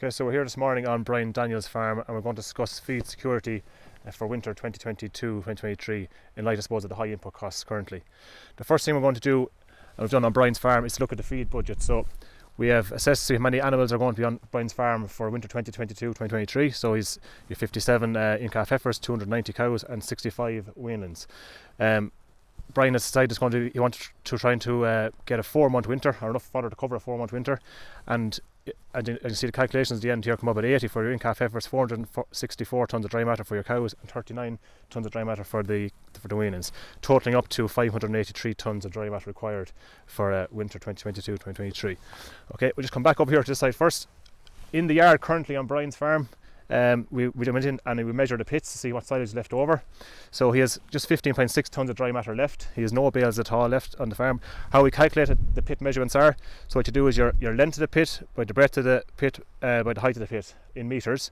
Okay, so we're here this morning on Brian Daniel's farm and we're going to discuss feed security for winter 2022-2023 in light, I suppose, of the high input costs currently. The first thing we're going to do, and we've done on Brian's farm, is to look at the feed budget. So we have assessed to see how many animals are going to be on Brian's farm for winter 2022-2023. So he's 57 in-calf heifers, 290 cows and 65 weanlings. Brian has decided he wants to try to get a 4-month winter, or enough fodder to cover a 4-month winter, and you see the calculations at the end here come up at 80 for your in-calf heifers, 464 tonnes of dry matter for your cows, and 39 tonnes of dry matter for the weanlings, totalling up to 583 tonnes of dry matter required for winter 2022-2023. Okay, we'll just come back up here to this side first. In the yard currently on Brian's farm, we went in and we measured the pits to see what silage is left over. So he has just 15.6 tonnes of dry matter left. He has no bales at all left on the farm. How we calculated the pit measurements are, so what you do is your length of the pit by the breadth of the pit by the height of the pit in metres,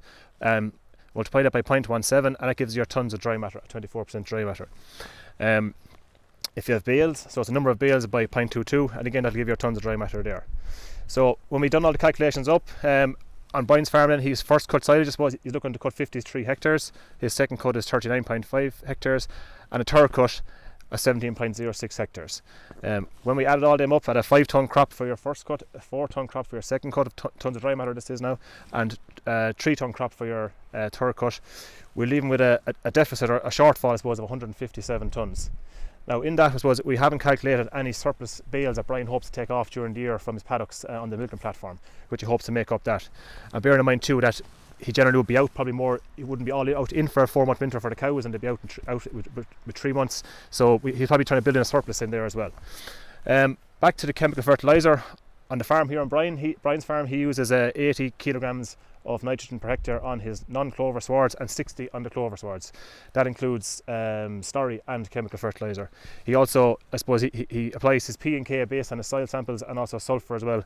multiply that by 0.17 and that gives you your tonnes of dry matter, 24% dry matter. If you have bales, so it's a number of bales by 0.22, and again that'll give you your tonnes of dry matter there. So when we've done all the calculations up, on Brian's farm then, his first cut silage, I suppose, he's looking to cut 53 hectares. His second cut is 39.5 hectares, and a third cut of 17.06 hectares. When we added all them up at a 5-tonne crop for your first cut, a 4-tonne crop for your second cut of tonnes of dry matter this is now, and a 3-tonne crop for your third cut, we're leaving with a deficit, or a shortfall, I suppose, of 157 tonnes. Now in that, I suppose, we haven't calculated any surplus bales that Brian hopes to take off during the year from his paddocks on the milking platform, which he hopes to make up that. And bearing in mind too that he generally would be out probably more, he wouldn't be all out in for a 4-month winter for the cows, and they'd be out with 3 months, so he's probably trying to build in a surplus in there as well. Back to the chemical fertiliser. On the farm here on Brian's farm, he uses 80 kilograms of nitrogen per hectare on his non-clover swards and 60 on the clover swards. That includes slurry and chemical fertiliser. He also, I suppose, he applies his P and K based on his soil samples, and also sulphur as well,